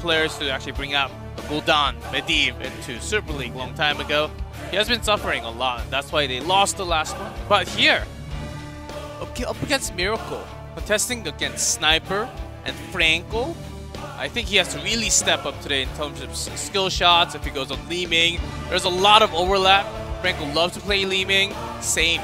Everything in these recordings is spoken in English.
players to actually bring out Gul'dan, Medivh into Super League a long time ago. He has been suffering a lot, and that's why they lost the last one. But here, up against Miracle, contesting against Sniper and Franco, I think he has to really step up today in terms of skill shots. If he goes on Li Ming, there's a lot of overlap. Franco loves to play Li Ming. Same.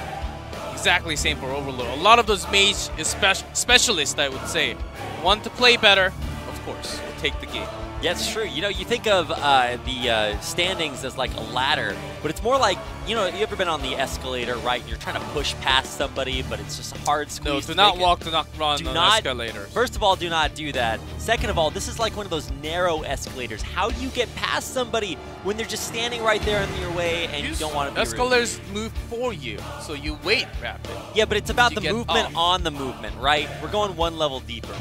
Exactly same for Overlord. A lot of those mage specialists, I would say, want to play better, of course, will take the game. Yeah, it's true. You know, you think of the standings as like a ladder, but it's more like, you know, you ever been on the escalator, right? And you're trying to push past somebody, but it's just a hard squeeze. No, do not walk, do not run on escalators. First of all, do not do that. Second of all, this is like one of those narrow escalators. How do you get past somebody when they're just standing right there in your way and you don't want to be escalators move for you, so you wait rapid. Yeah, but it's about the movement on the movement, right? We're going one level deeper.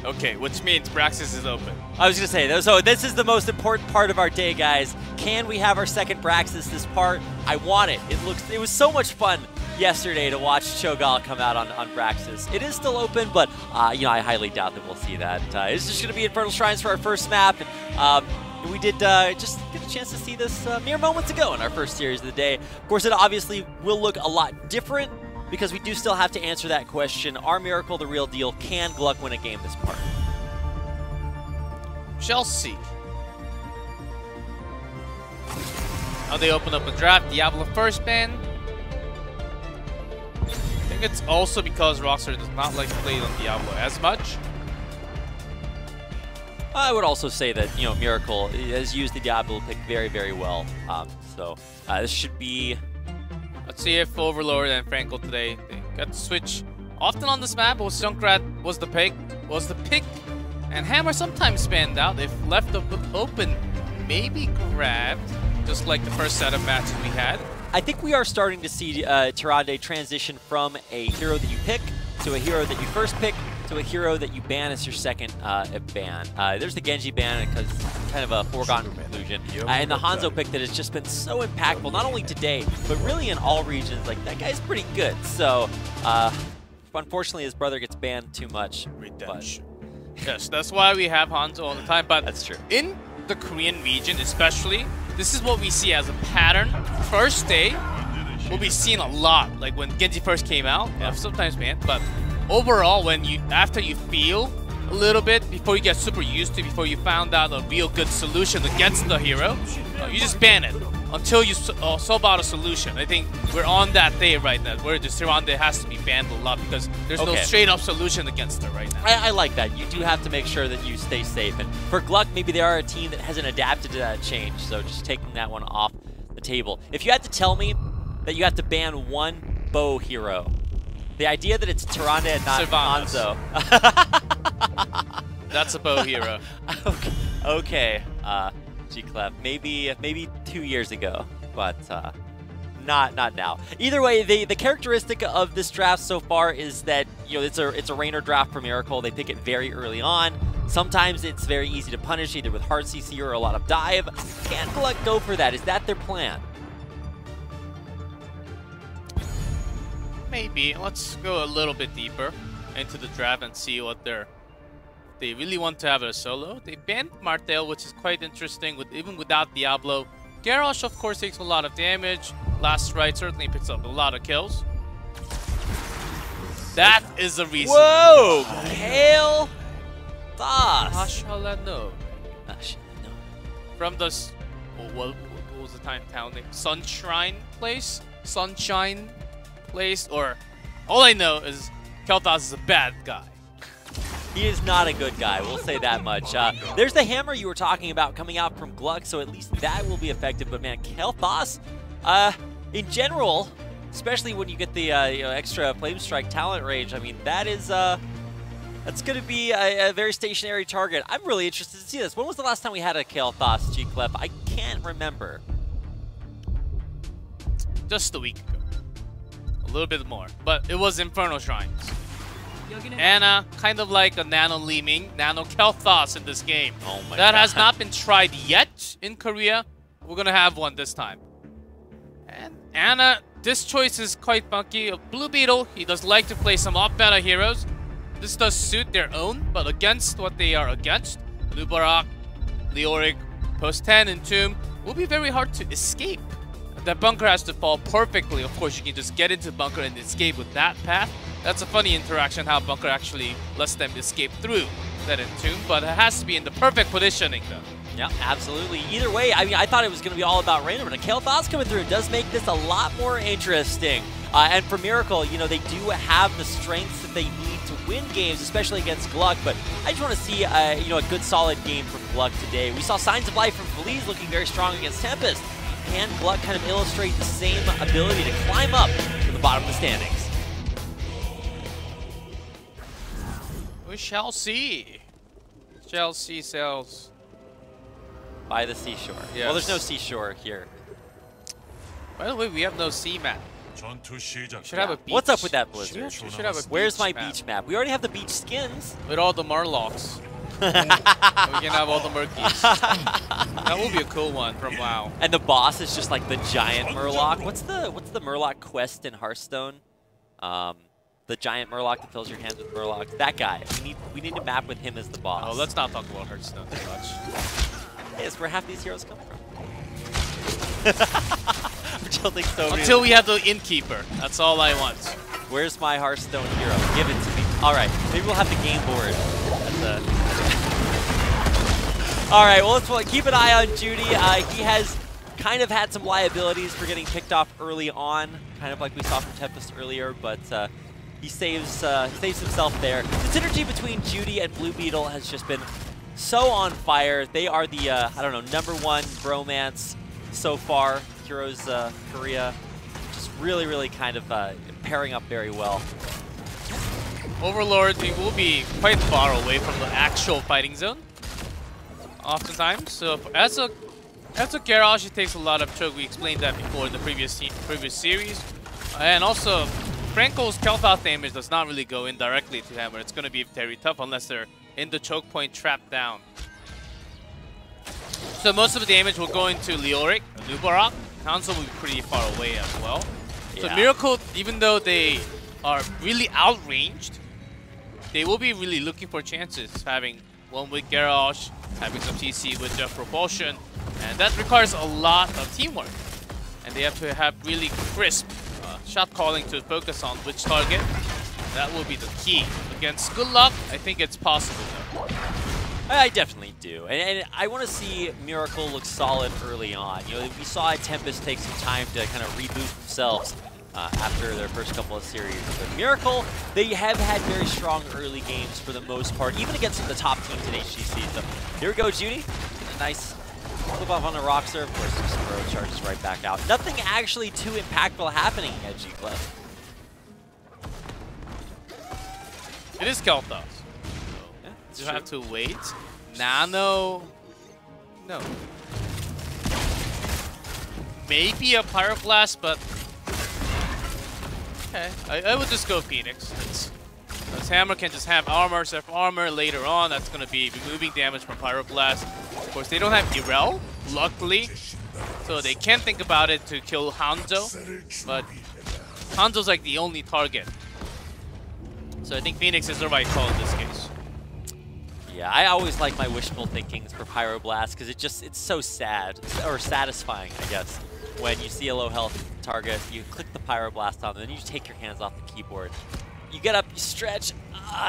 Okay, which means Braxis is open. I was going to say, so this is the most important part of our day, guys. Can we have our second Braxis this part? I want it. It was so much fun yesterday to watch Cho'Gall come out on Braxis. It is still open, but you know, I highly doubt that we'll see that. It's just going to be Infernal Shrines for our first map. And, we did just get a chance to see this mere moments ago in our first series of the day. Of course, it obviously will look a lot different, because we do still have to answer that question. Are Miracle the real deal? Can GLuck win a game this part? Shall see. Now they open up a draft. Diablo first ban. I think it's also because Rockstar does not like to play on Diablo as much. I would also say that, you know, Miracle has used the Diablo pick very, very well. This should be... Let's see if Overlord and Franco today they got to switch often on this map. Was Junkrat was the pick, and Hammer sometimes spanned out. If left open, maybe grabbed, just like the first set of matches we had. I think we are starting to see Tyrande transition from a hero that you pick to a hero that you first pick to a hero that you ban as your second ban. There's the Genji ban because it's kind of a foregone conclusion. And the Hanzo pick that has just been so impactful, not only today, but really in all regions. Like, that guy's pretty good. So, unfortunately, his brother gets banned too much. Redemption. Yes, that's why we have Hanzo all the time. But that's true. In the Korean region especially, this is what we see as a pattern. First day, we'll be seeing a lot. Like when Genji first came out, sometimes banned, but overall, after you feel a little bit, before you get super used to, before you found out a real good solution against the hero, you just ban it until you solve out a solution. I think we're on that day right now where the Tyrande has to be banned a lot because there's no straight up solution against her right now. I like that. You do have to make sure that you stay safe. And for GLuck, maybe they are a team that hasn't adapted to that change, so just taking that one off the table. If you had to tell me that you have to ban one bow hero, the idea that it's Tyrande and not Hanzo. That's a bow hero. Okay. GLuck, maybe 2 years ago, but not now. Either way, the characteristic of this draft so far is that, you know, it's a Rainer draft for Miracle. They pick it very early on. Sometimes it's very easy to punish, either with hard CC or a lot of dive. Can GLuck go for that? Is that their plan? Maybe. Let's go a little bit deeper into the draft and see what they really want to have a solo. They banned Martel, which is quite interesting, even without Diablo. Garrosh, of course, takes a lot of damage. Last Rite certainly picks up a lot of kills. That is the reason. Whoa! Hail Thas. Ashalano. From the... what was the town name? Sunshine Place? Sunshine Place? Or... all I know is Kel'Thas is a bad guy. He is not a good guy, we'll say that much. There's the hammer you were talking about coming out from GLuck, so at least that will be effective. But man, Kel'Thas, in general, especially when you get the extra Flame Strike talent range, I mean, that's going to be a very stationary target. I'm really interested to see this. When was the last time we had a Kel'Thas GLuck? I can't remember. Just a week ago. A little bit more. But it was Infernal Shrines. Anna, kind of like a Nano Li Ming, Nano Kel'Thas in this game. Oh my that God. has not been tried yet in Korea. We're going to have one this time. And Anna, this choice is quite funky. Blue Beetle, he does like to play some off-meta heroes. this does suit their own, but against what they are against, Nubarak, Leoric, post 10 and Tomb will be very hard to escape. That bunker has to fall perfectly. Of course, you can just get into the bunker and escape with that path. That's a funny interaction, how bunker actually lets them escape through that Entomb, but it has to be in the perfect positioning though. Yeah, absolutely. Either way, I mean, I thought it was going to be all about random, but a Kael'Thas coming through does make this a lot more interesting. And for Miracle, you know, they do have the strengths that they need to win games, especially against GLuck, but I just want to see, you know, a good solid game from GLuck today. We saw signs of life from Feliz looking very strong against Tempest. Can GLuck kind of illustrate the same ability to climb up to the bottom of the standings? We shall see. Shall see cells. By the seashore. Yes. Well, there's no seashore here. By the way, we have no sea map. Should have a beach. What's up with that blizzard? Should have a Where's my map. beach map? We already have the beach skins. With all the Murlocs. We can have all the Murkies. That will be a cool one from WoW. And the boss is just like the giant Murloc. What's the Murloc quest in Hearthstone? The giant Murloc that fills your hands with Murlocs. That guy. We need to map with him as the boss. Oh, let's not talk about Hearthstone too much. Hey, that's where half these heroes come from. I'm tilting so many. Until we have the Innkeeper. That's all I want. Where's my Hearthstone hero? Give it to me. All right, maybe we'll have the game board. All right, well, let's keep an eye on Judy. He has kind of had some liabilities for getting picked off early on, kind of like we saw from Tempest earlier, but he saves himself there. The synergy between Judy and Blue Beetle has just been so on fire. They are the, I don't know, #1 bromance so far. Heroes Korea just really kind of pairing up very well. Overlord, we will be quite far away from the actual fighting zone, oftentimes. So as a Garrosh, it takes a lot of choke. We explained that before in the previous series, and also Franco's Kael'Thas damage does not really go in directly to Hammer. It's going to be very tough unless they're in the choke point trapped down. So most of the damage will go into Leoric, Nubarak. Council will be pretty far away as well. Yeah. So Miracle, even though they are really outranged, they will be really looking for chances, having one with Garrosh, having some CC with Jeff Propulsion, and that requires a lot of teamwork. And they have to have really crisp shot calling to focus on which target. That will be the key. Against GLuck, I think it's possible though. I definitely do, and I want to see Miracle look solid ely on. You know, we saw Tempest take some time to kind of reboot themselves after their first couple of series. But Miracle, they have had very strong early games for the most part, even against some of the top teams in HGC. So here we go, Judy. A nice flip off on the Roxer. Of course, some throw charges right back out. Nothing actually too impactful happening at GLuck. It is Kael'Thas. Yeah, you have to wait. Nano, no. Maybe a Pyroblast, but okay. I would just go Phoenix. Because Hammer can just have armor, self armor later on. That's going to be removing damage from Pyroblast. Of course, they don't have Irel, luckily, so they can think about it to kill Hanzo. But Hanzo's like the only target. So I think Phoenix is the right call in this case. Yeah, I always like my wishful thinkings for Pyroblast because it's so sad, or satisfying, I guess, when you see a low health target, you click the Pyroblast on them, and then you take your hands off the keyboard. You get up, you stretch,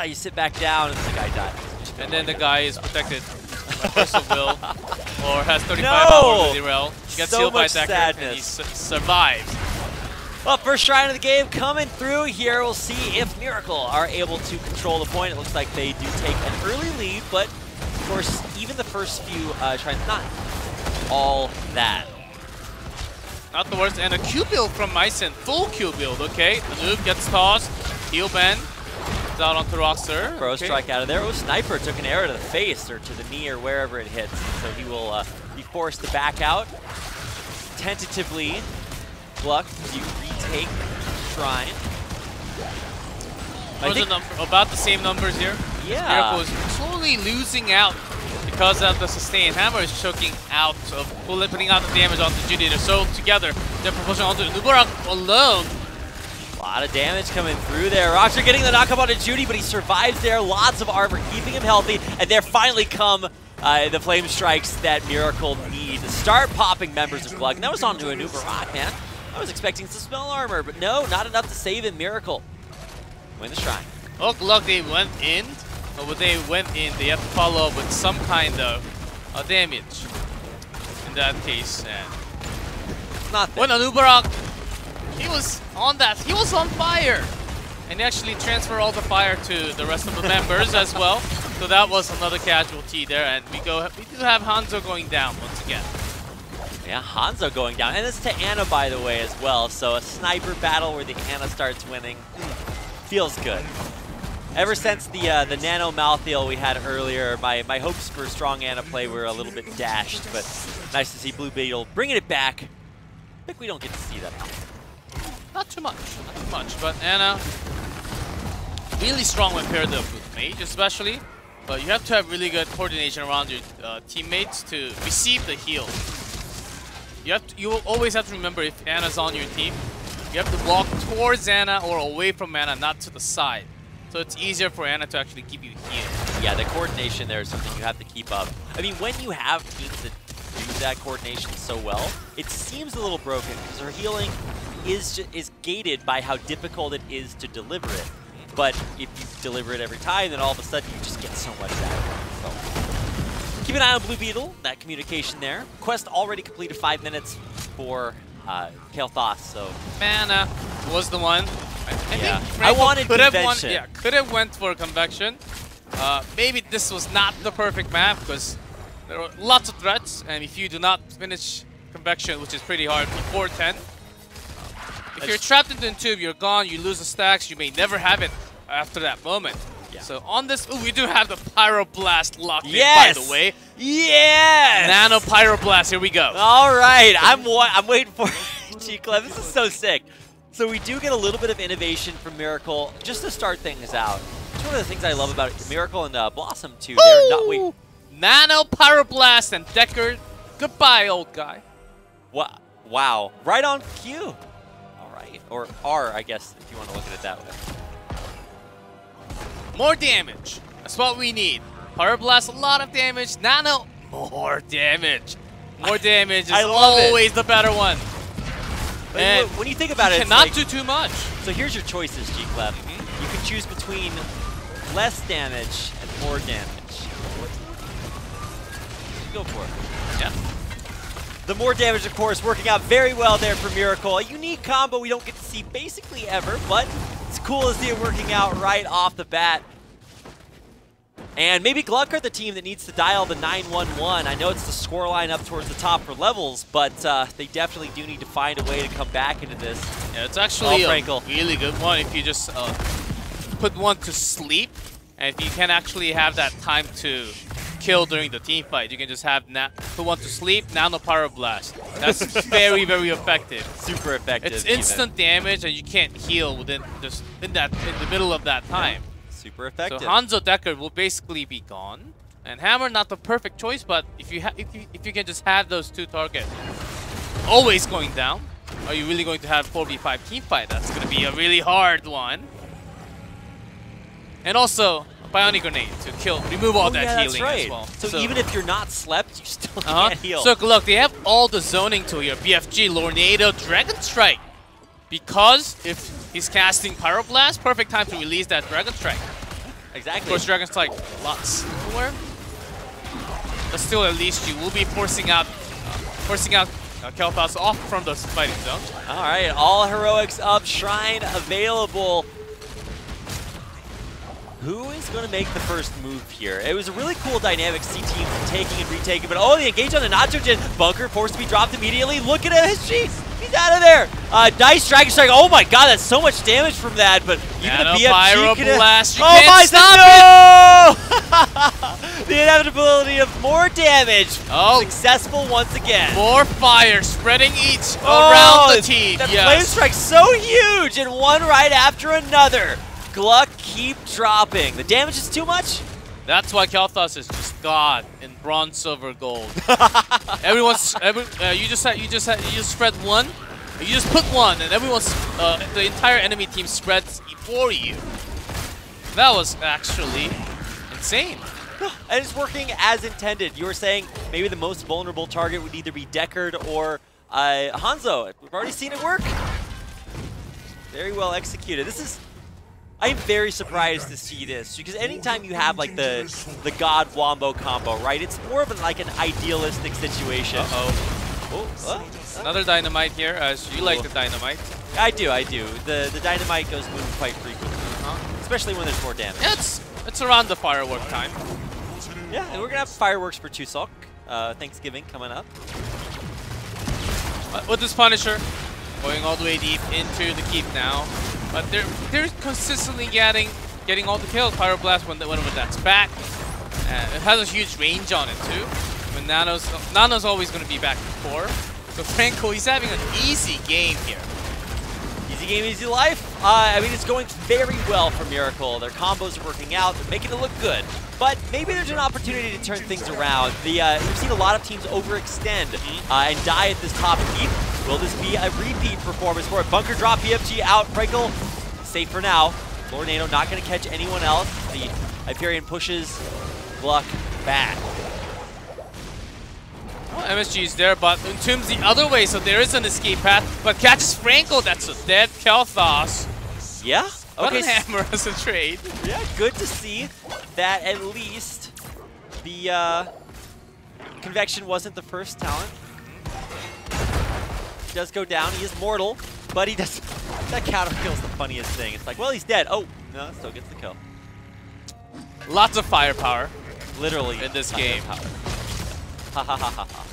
you sit back down, and the guy dies. And then the guy is protected by Force of Will, or has 35 hours with Irel. He gets healed by Decker, and he survives. Well, first try of the game coming through here. We'll see if Miracle are able to control the point. It looks like they do take an early lead, but of course, even the first few tries, not all that. Not the worst. And a Q build from Mycen. Full Q build, okay. The noob gets tossed. Heal bend. It's out onto Roxer. Pro strike out of there. Oh, Sniper took an arrow to the face or to the knee or wherever it hits. So he will be forced to back out. Tentatively, GLuck, you retake Shrine. I think about the same numbers here. Yeah. Miracle is slowly losing out because of the sustain. Hammer is choking out of putting out the damage onto Judy. They're so together. They're propulsion onto Nubarak alone. lot of damage coming through there. Roxer getting the knockup onto Judy, but he survives there. Lots of armor, keeping him healthy. And there finally come the flame strikes that Miracle need to start popping members of GLuck. And that was onto a new Barak, man. I was expecting some spell armor, but no, not enough to save him. Miracle win the shrine. Oh, GLuck, they went in. But when they went in, they have to follow up with some kind of damage. In that case, and Not when Anubarak, he was on that. He was on fire. And he actually transferred all the fire to the rest of the members as well. So that was another casualty there. And we do have Hanzo going down once again. Yeah, Hanzo going down. And it's to Ana, by the way, as well. So a sniper battle where the Ana starts winning. Feels good. Ever since the Nano Malthael we had earlier, my hopes for strong Ana play were a little bit dashed, but nice to see Blue Beetle bringing it back. I think we don't get to see that often. Not too much, but Ana, really strong when paired up with Mage especially, but you have to have really good coordination around your teammates to receive the heal. You will always have to remember if Ana's on your team, you have to walk towards Ana or away from Ana, not to the side. So it's easier for Ana to actually keep you healed. Yeah, the coordination there is something you have to keep up. I mean, when you have teams that do that coordination so well, it seems a little broken because her healing is gated by how difficult it is to deliver it. But if you deliver it every time, then all of a sudden you just get so much out of it. So keep an eye on Blue Beetle, that communication there. Quest already completed 5 minutes for Kael'thas, so. Mana was the one. I wanted convection. Could have went for convection. Maybe this was not the perfect map because there were lots of threats, and if you do not finish convection, which is pretty hard before 10, if you're trapped into the tube, you're gone. You lose the stacks. You may never have it after that moment. Yeah. So on this, we do have the Pyroblast locked in, by the way. Yes! Nano Pyroblast. Here we go. All right, I'm waiting for GLuck. This is so sick. So we do get a little bit of innovation from Miracle just to start things out. It's one of the things I love about Miracle and Blossom too. They're not wait. Nano Pyroblast and Decker. Goodbye, old guy. Wow. Right on cue. All right. Or R, I guess, if you want to look at it that way. More damage. That's what we need. Pyroblast, a lot of damage. Nano, more damage. More damage is always the better one. And when you think about it, cannot do too much. So here's your choices, GLuck. You can choose between less damage and more damage. Go for it. Yeah. The more damage, of course, working out very well there for Miracle. A unique combo we don't get to see basically ever, but it's cool to see it working out right off the bat. And maybe GLuck are the team that needs to dial the 911. I know it's the scoreline up towards the top for levels, but they definitely do need to find a way to come back into this. Yeah, it's actually a really good one if you just put one to sleep. And if you can actually have that time to kill during the team fight, you can just have put one to sleep, Nano Pyroblast. That's very, very effective. Super effective. It's instant damage and you can't heal within just in the middle of that time. Super effective. So Hanzo Decker will basically be gone, and Hammer not the perfect choice, but if you can just have those two targets always going down, are you really going to have 4v5 team fight? That's going to be a really hard one. And also a Bionic Grenade to remove all that healing as well. So even if you're not slept, you still can't heal. So look, they have all the zoning tool here: BFG, Lornado, Dragon Strike. Because if he's casting Pyroblast, perfect time to release that Dragon Strike. Exactly. Of course, Dragon Strike a lot slower, but still, at least you will be forcing out Kael'thas off from the fighting zone. All right, all heroics up, Shrine available. Who is going to make the first move here? It was a really cool dynamic to see teams taking and retaking, but the engage on the Nachogen. Bunker forced to be dropped immediately. Look at HGC. He's out of there. Nice Dragon Strike. Oh my god, that's so much damage from that, but even the BFG Pyroblast. Oh my god, no! The inevitability of more damage. Successful once again. More fire spreading around the team. That flame strike's so huge, and one right after another. GLuck keep dropping. The damage is too much? That's why Kael'thas is just God in bronze, silver, gold. You just spread one, You just put one, and everyone's the entire enemy team spreads for you. That was actually insane. And it's working as intended. You were saying maybe the most vulnerable target would either be Deckard or Hanzo. We've already seen it work. Very well executed. I'm very surprised to see this, because anytime you have like the God Wombo combo, right? It's more of like an idealistic situation. Another dynamite here, as you like the dynamite. I do. The dynamite goes boom quite frequently, especially when there's more damage. Yeah, it's around the firework time. Yeah, and we're gonna have fireworks for Chuseok. Thanksgiving coming up. With this Punisher going all the way deep into the keep now, but they're consistently getting all the kills. Pyroblast when that's back, and it has a huge range on it too. When Nano's always going to be back to core. So Franco, he's having an easy game here. Easy game, easy life. I mean, it's going very well for Miracle. Their combos are working out. They're making it look good. But maybe there's an opportunity to turn things around. We've seen a lot of teams overextend and die at this top keep. Will this be a repeat performance for it? Bunker drop, BFG out. Frankel safe for now. Lornado not going to catch anyone else. The Hyperion pushes GLuck back. Well, MSG is there, but Entomb's the other way, so there is an escape path. But catches Franco, that's a dead Kel'Thas. Yeah? Okay. Hammer as a trade. Yeah, good to see that at least the Convection wasn't the first talent. He does go down. He is mortal, but he does. That counter kill's the funniest thing. It's like, well, he's dead. Oh, no, still gets the kill. Lots of firepower. Literally. In this game. Ha ha ha ha ha.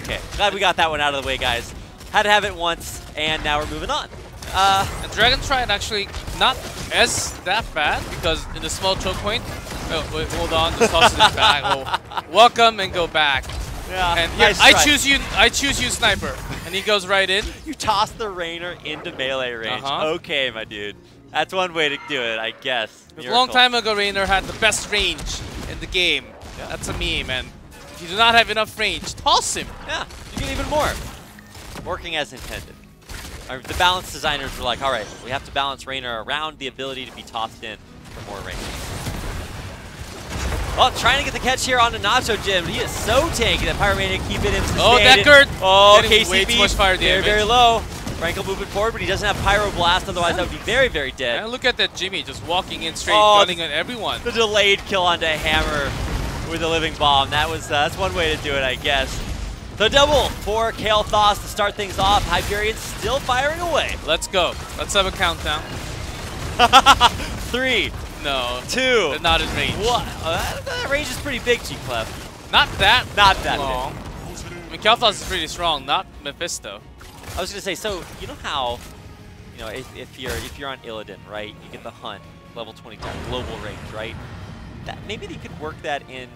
Okay, glad we got that one out of the way, guys. Had to have it once, and now we're moving on. And Dragon Stride actually not as that bad, because in the small choke point, oh, wait, hold on, just toss it back. Oh, welcome and go back. Yeah, and here, nice I choose you, Sniper, and he goes right in. You toss the Rainer into melee range. Okay, my dude. That's one way to do it, I guess. A long time ago, Rainer had the best range in the game. Yeah. That's a meme, and if you do not have enough range, toss him. Yeah, you get even more. Working as intended. The balance designers were like, all right, we have to balance Rainer around the ability to be tossed in for more range. Well, trying to get the catch here on the Nacho Gym. He is so tanky that Pyromania keeping him sustained. Oh, Deckard! Oh, KCB. Way too much fire damage. Very, very low. Frankel moving forward, but he doesn't have Pyro Blast, otherwise that would be very, very dead. And look at that Jimmy just walking in straight, gunning at everyone. The delayed kill onto Hammer with a living bomb. That's one way to do it, I guess. The double for Kel'Thas to start things off. Hyperion still firing away. Let's go. Let's have a countdown. 3. No. 2. But not his range. What? That range is pretty big, GLuck. Not that long. Big. I mean, Kel'Thas is pretty strong, not Mephisto. I was gonna say, so you know how, you know, if you're on Illidan, right? You get the Hunt, level 22, global range, right? That maybe they could work that in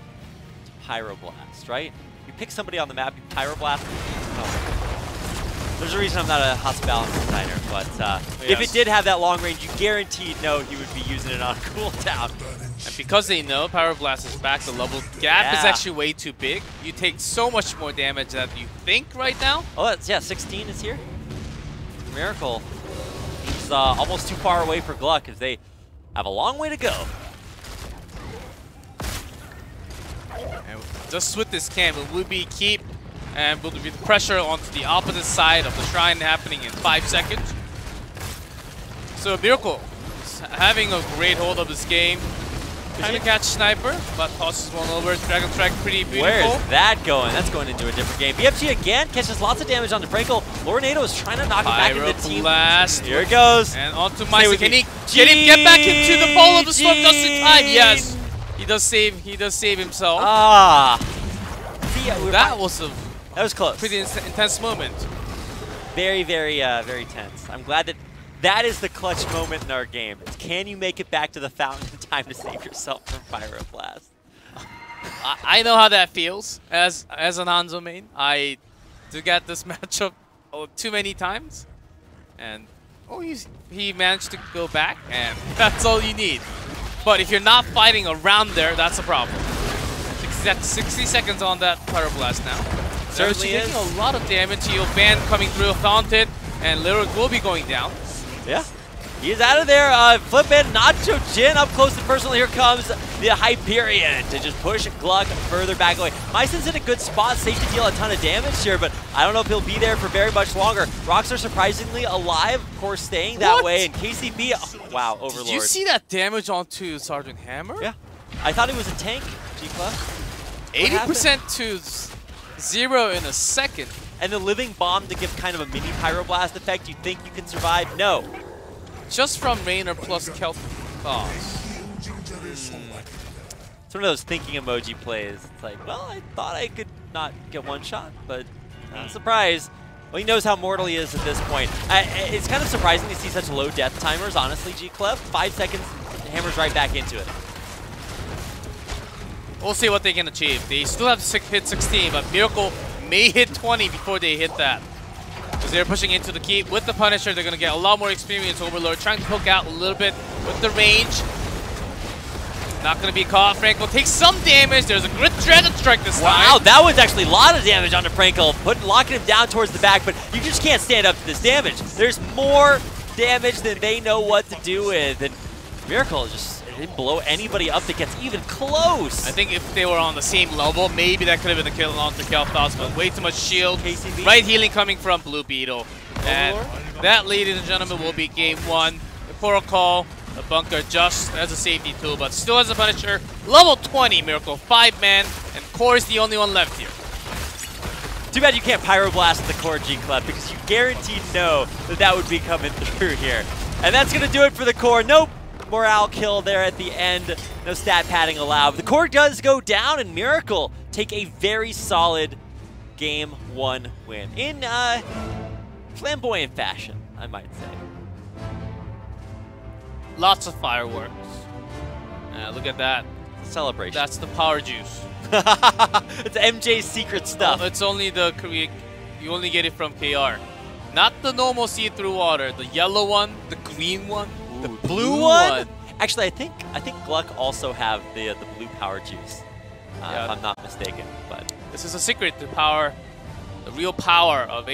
to Pyroblast, right? You pick somebody on the map, you Pyroblast. Oh. There's a reason I'm not a hospitality designer, but yes. If it did have that long range, you guaranteed know he would be using it on cooldown. And because they know Pyroblast is back, the level gap is actually way too big. You take so much more damage than you think right now. Oh, that's, 16 is here. Miracle. He's almost too far away for GLuck, because they have a long way to go. And just with this camp, it will be keep, and will be the pressure onto the opposite side of the shrine happening in 5 seconds. So Miracle is having a great hold of this game. He's going to catch Sniper, but tosses one over. Dragon Strike pretty beautiful. Where is that going? That's going into a different game. BFG again catches lots of damage onto Frankel. Lornado is trying to knock him back into the team. Blast. Here it goes. And onto Meister. Can he get back into the ball of the storm just in time? Yes. He does save himself. See, that was close. Pretty intense moment. Very, very, very tense. I'm glad that is the clutch moment in our game. Can you make it back to the fountain in time to save yourself from Pyroblast? I know how that feels as an Hanzo main. I did get this matchup too many times, and he managed to go back, and that's all you need. But if you're not fighting around there, that's a problem. 60 seconds on that Pyroblast now. Certainly is. Taking a lot of damage. He'll ban coming through, taunted. And Lyric will be going down. Yeah. He's out of there. Flippin' Nacho Jin up close and personal. Here comes the Hyperion to just push GLuck further back away. Myson's in a good spot, safe to deal a ton of damage here, but I don't know if he'll be there for very much longer. Rocks are surprisingly alive, of course, staying that way. And KCB, oh, wow, Overlord. Did you see that damage onto Sergeant Hammer? Yeah. I thought he was a tank, GLuck. 80% to 0 in a second. And the living bomb to give kind of a mini pyroblast effect. You think you can survive? No. Just from Raynor plus Kelp. Oh. It's one of those thinking emoji plays. It's like, well, I thought I could not get one shot, but not surprised. Well, he knows how mortal he is at this point. It's kind of surprising to see such low death timers, honestly, GLuck. 5 seconds, Hammer's right back into it. We'll see what they can achieve. They still have to hit 16, but Miracle may hit 20 before they hit that. Because they're pushing into the keep. With the Punisher, they're going to get a lot more experience. Overlord trying to poke out a little bit with the range. Not going to be caught. Franco takes some damage. There's a Grit Dragon Strike this time. Wow, that was actually a lot of damage onto Franco, locking him down towards the back, but you just can't stand up to this damage. There's more damage than they know what to do with, and Miracle just didn't blow anybody up that gets even close. I think if they were on the same level, maybe that could have been a kill onto Kel'Thas, but way too much shield. KCB. Right healing coming from Blue Beetle. And that, ladies and gentlemen, will be game 1. The Protocol, the bunker just as a safety tool, but still has a Punisher. Level 20 Miracle, 5-man, and Core is the only one left here. Too bad you can't Pyroblast the Core, GLuck, because you guaranteed know that would be coming through here. And that's going to do it for the Core. Nope. Morale kill there at the end. No stat padding allowed. The Core does go down, and Miracle take a very solid Game 1 win. In flamboyant fashion, I might say. Lots of fireworks. Look at that. Celebration. That's the power juice. It's MJ's secret stuff. Oh, it's only the Korean. You only get it from KR. Not the normal see-through water. The yellow one, the green one, the blue one. Actually, I think GLuck also have the blue power juice, yeah. if I'm not mistaken. But this is a secret to power, the real power of